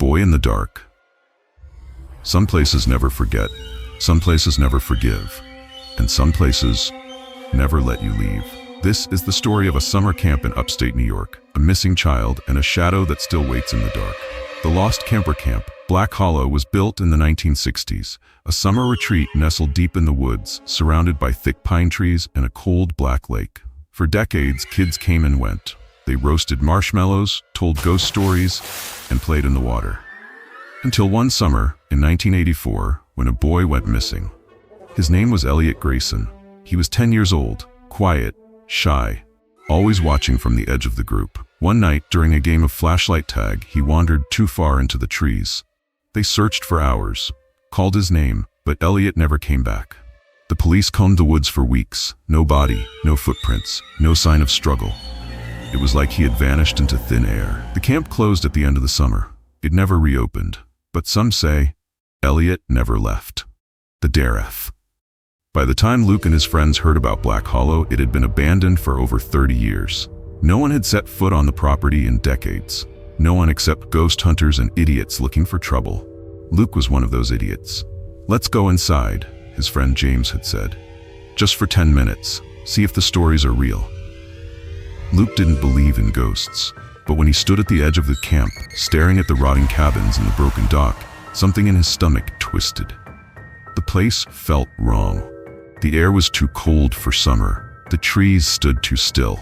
boy in the dark. Some places never forget, some places never forgive, and some places never let you leave. This is the story of a summer camp in upstate New York, a missing child, and a shadow that still waits in the dark. The Lost Camper Camp, Black Hollow, was built in the 1960s, a summer retreat nestled deep in the woods, surrounded by thick pine trees and a cold black lake. For decades, kids came and went. They roasted marshmallows, told ghost stories, and played in the water. Until one summer, in 1984, when a boy went missing. His name was Elliot Grayson. He was 10 years old, quiet, shy, always watching from the edge of the group. One night, during a game of flashlight tag, he wandered too far into the trees. They searched for hours, called his name, but Elliot never came back. The police combed the woods for weeks. No body, no footprints, no sign of struggle. It was like he had vanished into thin air. The camp closed at the end of the summer. It never reopened. But some say, Elliot never left. The Dareth. By the time Luke and his friends heard about Black Hollow, it had been abandoned for over 30 years. No one had set foot on the property in decades. No one except ghost hunters and idiots looking for trouble. Luke was one of those idiots. "Let's go inside," his friend James had said. "Just for 10 minutes, see if the stories are real." Luke didn't believe in ghosts, but when he stood at the edge of the camp, staring at the rotting cabins and the broken dock, something in his stomach twisted. The place felt wrong. The air was too cold for summer. The trees stood too still.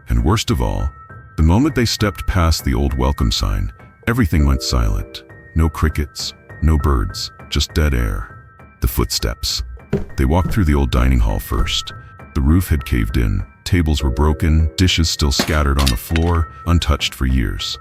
And worst of all, the moment they stepped past the old welcome sign, everything went silent. No crickets, no birds, just dead air. The footsteps. They walked through the old dining hall first. The roof had caved in, tables were broken, dishes still scattered on the floor, untouched for years.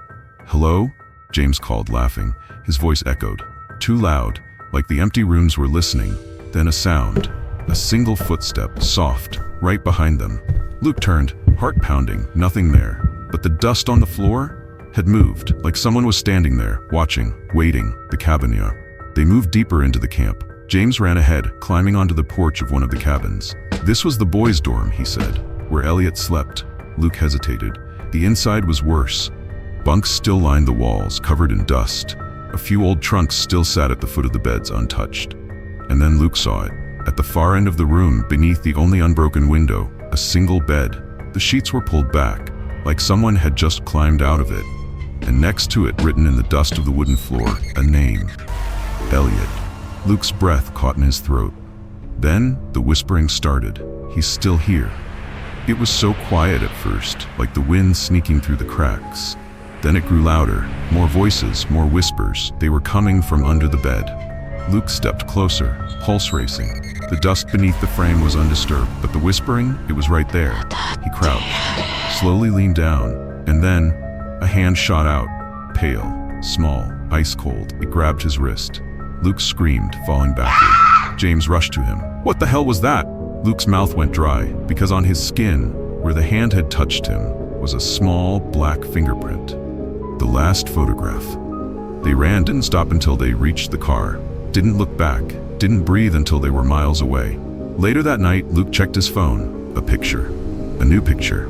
"Hello?" James called, laughing. His voice echoed, too loud, like the empty rooms were listening. Then a sound, a single footstep, soft, right behind them. Luke turned, heart pounding, nothing there. But the dust on the floor had moved, like someone was standing there, watching, waiting, the cabana. They moved deeper into the camp. James ran ahead, climbing onto the porch of one of the cabins. "This was the boys' dorm," he said, "where Elliot slept." Luke hesitated. The inside was worse. Bunks still lined the walls, covered in dust. A few old trunks still sat at the foot of the beds, untouched. And then Luke saw it. At the far end of the room, beneath the only unbroken window, a single bed. The sheets were pulled back, like someone had just climbed out of it. And next to it, written in the dust of the wooden floor, a name. Elliot. Luke's breath caught in his throat. Then the whispering started. "He's still here." It was so quiet at first, like the wind sneaking through the cracks. Then it grew louder, more voices, more whispers. They were coming from under the bed. Luke stepped closer, pulse racing. The dust beneath the frame was undisturbed, but the whispering, it was right there. He crouched, slowly leaned down, and then a hand shot out, pale, small, ice cold. It grabbed his wrist. Luke screamed, falling backward. James rushed to him. "What the hell was that?" Luke's mouth went dry, because on his skin, where the hand had touched him, was a small black fingerprint. The last photograph. They ran, didn't stop until they reached the car, didn't look back, didn't breathe until they were miles away. Later that night, Luke checked his phone. A picture. A new picture.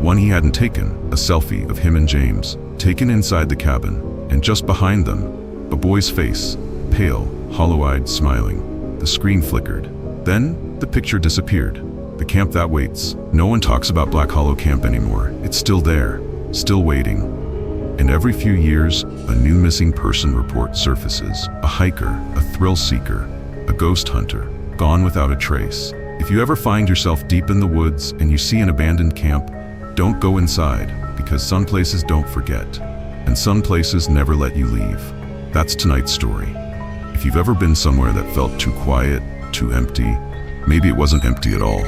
One he hadn't taken. A selfie of him and James, taken inside the cabin. And just behind them, a boy's face, pale, hollow-eyed, smiling. The screen flickered. Then, the picture disappeared. The camp that waits. No one talks about Black Hollow Camp anymore. It's still there, still waiting. And every few years, a new missing person report surfaces. A hiker, a thrill seeker, a ghost hunter, gone without a trace. If you ever find yourself deep in the woods and you see an abandoned camp, don't go inside, because some places don't forget, and some places never let you leave. That's tonight's story. If you've ever been somewhere that felt too quiet, too empty, maybe it wasn't empty at all.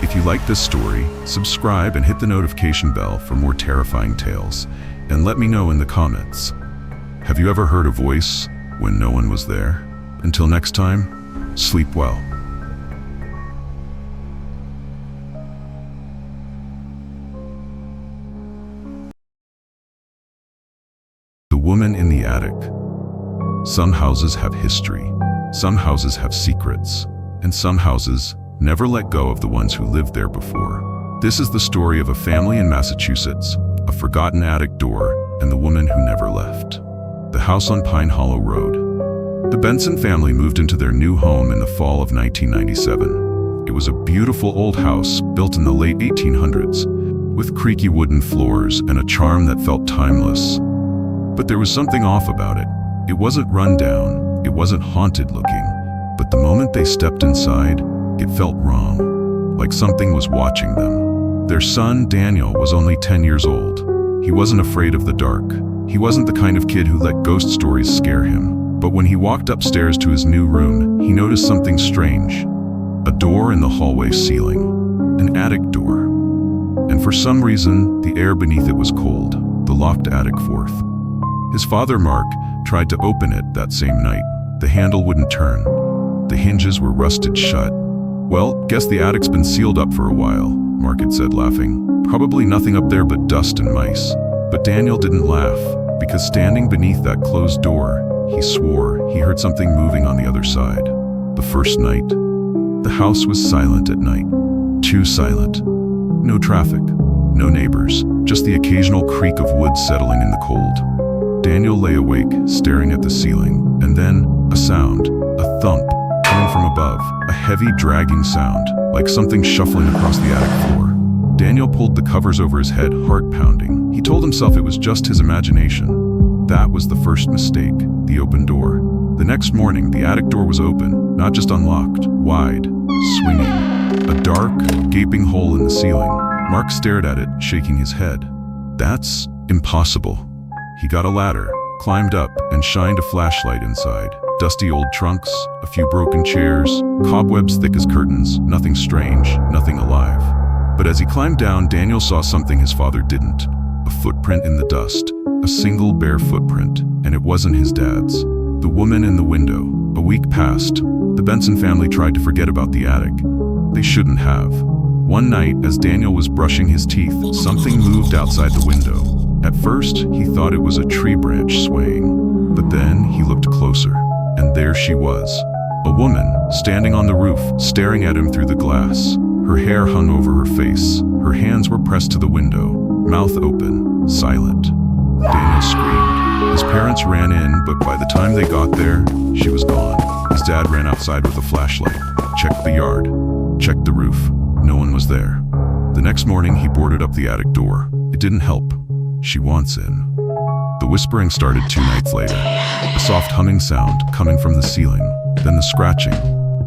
If you like this story, subscribe and hit the notification bell for more terrifying tales. And let me know in the comments. Have you ever heard a voice when no one was there? Until next time, sleep well. The woman in the attic. Some houses have history. Some houses have secrets. And some houses never let go of the ones who lived there before. This is the story of a family in Massachusetts, a forgotten attic door, and the woman who never left. The the house on Pine Hollow Road. The Benson family moved into their new home in the fall of 1997. It was a beautiful old house built in the late 1800s, with creaky wooden floors and a charm that felt timeless. But there was something off about it. It wasn't run down, it wasn't haunted looking, but the moment they stepped inside, it felt wrong, like something was watching them. Their son, Daniel, was only 10 years old. He wasn't afraid of the dark. He wasn't the kind of kid who let ghost stories scare him. But when he walked upstairs to his new room, he noticed something strange. A door in the hallway ceiling. An attic door. And for some reason, the air beneath it was cold, the locked attic fourth. His father, Mark, tried to open it that same night. The handle wouldn't turn. The hinges were rusted shut. "Well, guess the attic's been sealed up for a while," Mark had said, laughing. "Probably nothing up there but dust and mice." But Daniel didn't laugh, because standing beneath that closed door, he swore he heard something moving on the other side. The first night, the house was silent at night. Too silent. No traffic, no neighbors, just the occasional creak of wood settling in the cold. Daniel lay awake, staring at the ceiling, and then a sound, a thump, coming from above, a heavy dragging sound, like something shuffling across the attic floor. Daniel pulled the covers over his head, heart pounding. He told himself it was just his imagination. That was the first mistake, the open door. The next morning, the attic door was open, not just unlocked, wide, swinging. A dark, gaping hole in the ceiling. Mark stared at it, shaking his head. "That's impossible." He got a ladder, climbed up, and shined a flashlight inside. Dusty old trunks, a few broken chairs, cobwebs thick as curtains, nothing strange, nothing alive. But as he climbed down, Daniel saw something his father didn't. A footprint in the dust, a single bare footprint, and it wasn't his dad's. The woman in the window. A week passed. The Benson family tried to forget about the attic. They shouldn't have. One night, as Daniel was brushing his teeth, something moved outside the window. At first, he thought it was a tree branch swaying. But then he looked closer, and there she was. A woman, standing on the roof, staring at him through the glass. Her hair hung over her face. Her hands were pressed to the window, mouth open, silent. Daniel screamed. His parents ran in, but by the time they got there, she was gone. His dad ran outside with a flashlight, checked the yard, checked the roof. No one was there. The next morning, he boarded up the attic door. It didn't help. "She wants in." The whispering started 2 nights later. A soft humming sound coming from the ceiling, then the scratching.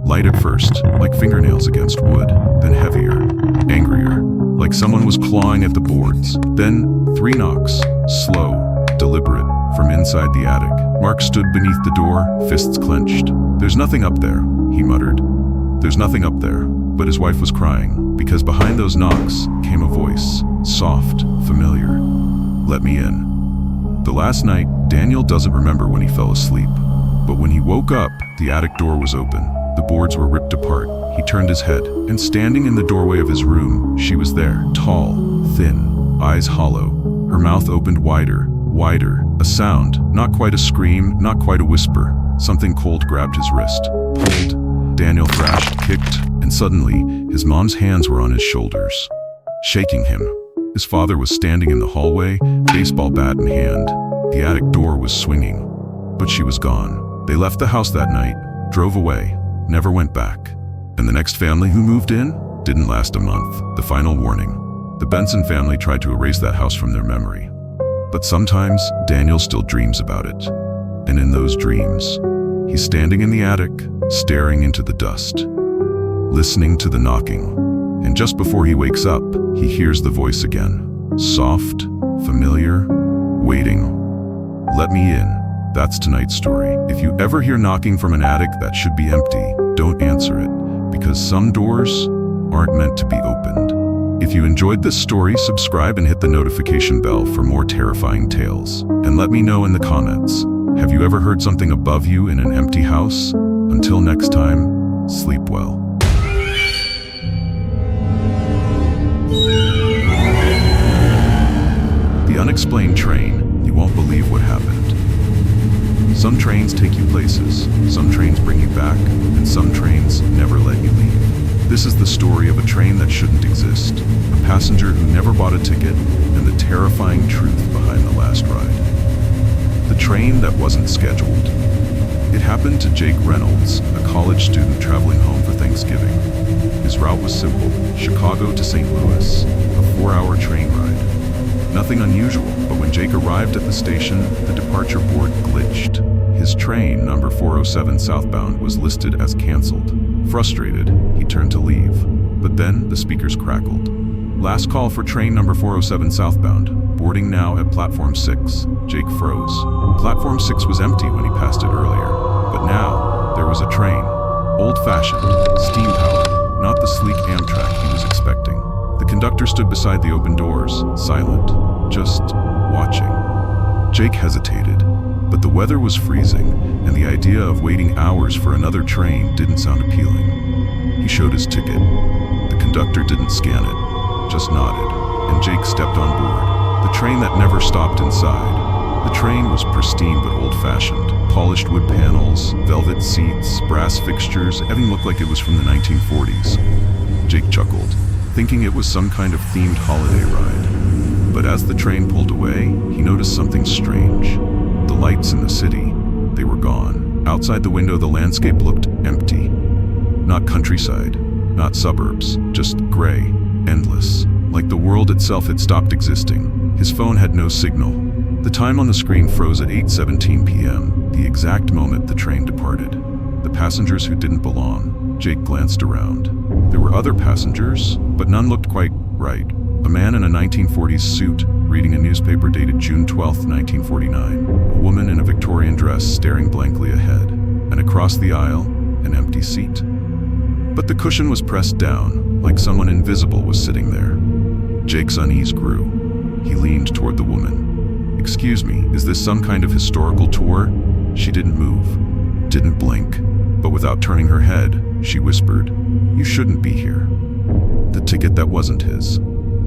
Light at first, like fingernails against wood, then heavier, angrier, like someone was clawing at the boards. Then 3 knocks, slow, deliberate, from inside the attic. Mark stood beneath the door, fists clenched. "There's nothing up there," he muttered. "There's nothing up there." But his wife was crying, because behind those knocks came a voice, soft, familiar. "Let me in." The last night, Daniel doesn't remember when he fell asleep. But when he woke up, the attic door was open. The boards were ripped apart. He turned his head, and standing in the doorway of his room, she was there, tall, thin, eyes hollow, her mouth opened wider, wider. A sound, not quite a scream, not quite a whisper. Something cold grabbed his wrist, pulled. Daniel thrashed, kicked, and suddenly, his mom's hands were on his shoulders, shaking him. His father was standing in the hallway, baseball bat in hand. The attic door was swinging, but she was gone. They left the house that night, drove away, never went back. And the next family who moved in didn't last a month. The final warning. The Benson family tried to erase that house from their memory. But sometimes, Daniel still dreams about it. And in those dreams, he's standing in the attic, staring into the dust, listening to the knocking. And just before he wakes up, he hears the voice again. Soft, familiar, waiting. "Let me in." That's tonight's story. If you ever hear knocking from an attic that should be empty, don't answer it, because some doors aren't meant to be opened. If you enjoyed this story, subscribe and hit the notification bell for more terrifying tales. And let me know in the comments, have you ever heard something above you in an empty house? Until next time, sleep well. The unexplained train. You won't believe what happened. Some trains take you places, some trains bring you back, and some trains never let you leave. This is the story of a train that shouldn't exist, a passenger who never bought a ticket, and the terrifying truth behind the last ride. The train that wasn't scheduled. It happened to Jake Reynolds, a college student traveling home for Thanksgiving. His route was simple, Chicago to St. Louis, a 4-hour train ride. Nothing unusual, but when Jake arrived at the station, the departure board glitched. His train, number 407 southbound, was listed as canceled. Frustrated, he turned to leave. But then the speakers crackled. Last call for train number 407 southbound. Boarding now at platform 6. Jake froze. Platform 6 was empty when he passed it earlier. But now, there was a train. Old-fashioned, steam-powered, not the sleek Amtrak he was expecting. The conductor stood beside the open doors, silent, just watching. Jake hesitated, but the weather was freezing, and the idea of waiting hours for another train didn't sound appealing. He showed his ticket. The conductor didn't scan it, just nodded, and Jake stepped on board. The train that never stopped inside. The train was pristine but old-fashioned. Polished wood panels, velvet seats, brass fixtures, everything looked like it was from the 1940s. Jake chuckled, thinking it was some kind of themed holiday ride. But as the train pulled away, he noticed something strange. The lights in the city, they were gone. Outside the window, the landscape looked empty. Not countryside, not suburbs, just gray, endless, like the world itself had stopped existing. His phone had no signal. The time on the screen froze at 8:17 p.m., the exact moment the train departed. The passengers who didn't belong. Jake glanced around. There were other passengers, but none looked quite right. A man in a 1940s suit, reading a newspaper dated June 12, 1949. A woman in a Victorian dress staring blankly ahead. And across the aisle, an empty seat. But the cushion was pressed down, like someone invisible was sitting there. Jake's unease grew. He leaned toward the woman. "Excuse me, is this some kind of historical tour?" She didn't move, didn't blink, but without turning her head, she whispered, "You shouldn't be here." The ticket that wasn't his.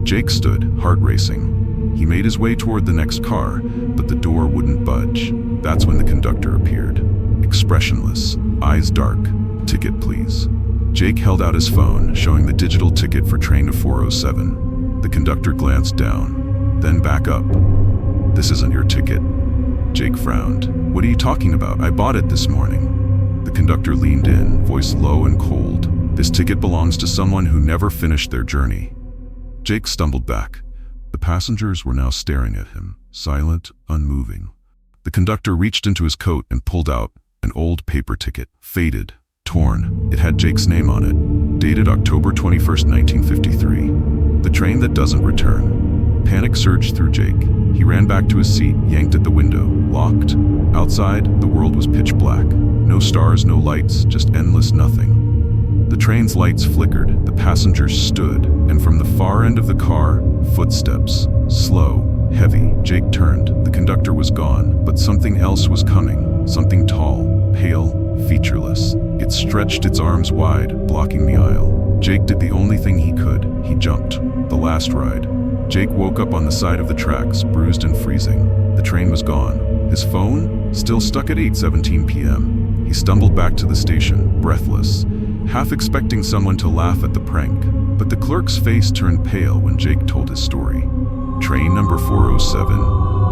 Jake stood, heart racing. He made his way toward the next car, but the door wouldn't budge. That's when the conductor appeared. Expressionless, eyes dark. "Ticket, please." Jake held out his phone, showing the digital ticket for train to 407. The conductor glanced down, then back up. "This isn't your ticket." Jake frowned. "What are you talking about? I bought it this morning." The conductor leaned in, voice low and cold. "This ticket belongs to someone who never finished their journey." Jake stumbled back. The passengers were now staring at him, silent, unmoving. The conductor reached into his coat and pulled out an old paper ticket, faded, torn. It had Jake's name on it, dated October 21st, 1953. The train that doesn't return. Panic surged through Jake. He ran back to his seat, yanked at the window, locked. Outside, the world was pitch black. No stars, no lights, just endless nothing. The train's lights flickered, the passengers stood, and from the far end of the car, footsteps. Slow, heavy. Jake turned. The conductor was gone, but something else was coming. Something tall, pale, featureless. It stretched its arms wide, blocking the aisle. Jake did the only thing he could. He jumped. The last ride. Jake woke up on the side of the tracks, bruised and freezing. The train was gone. His phone? Still stuck at 8:17 p.m. He stumbled back to the station, breathless, half expecting someone to laugh at the prank. But the clerk's face turned pale when Jake told his story. "Train number 407,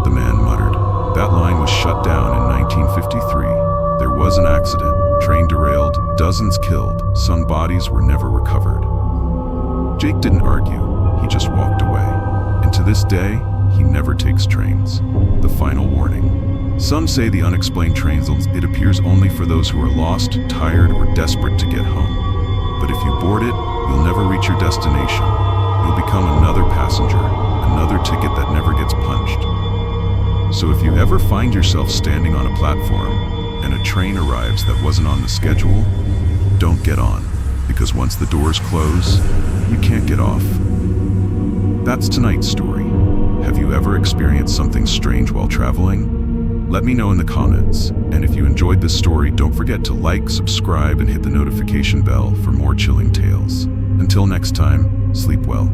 the man muttered. "That line was shut down in 1953. There was an accident. Train derailed, dozens killed. Some bodies were never recovered." Jake didn't argue. He just walked away. And to this day, he never takes trains. The final warning. Some say the unexplained trains, it appears only for those who are lost, tired, or desperate to get home. But if you board it, you'll never reach your destination. You'll become another passenger, another ticket that never gets punched. So if you ever find yourself standing on a platform and a train arrives that wasn't on the schedule, don't get on, because once the doors close, you can't get off. That's tonight's story. Have you ever experienced something strange while traveling? Let me know in the comments. And if you enjoyed this story, don't forget to like, subscribe, and hit the notification bell for more chilling tales. Until next time, sleep well.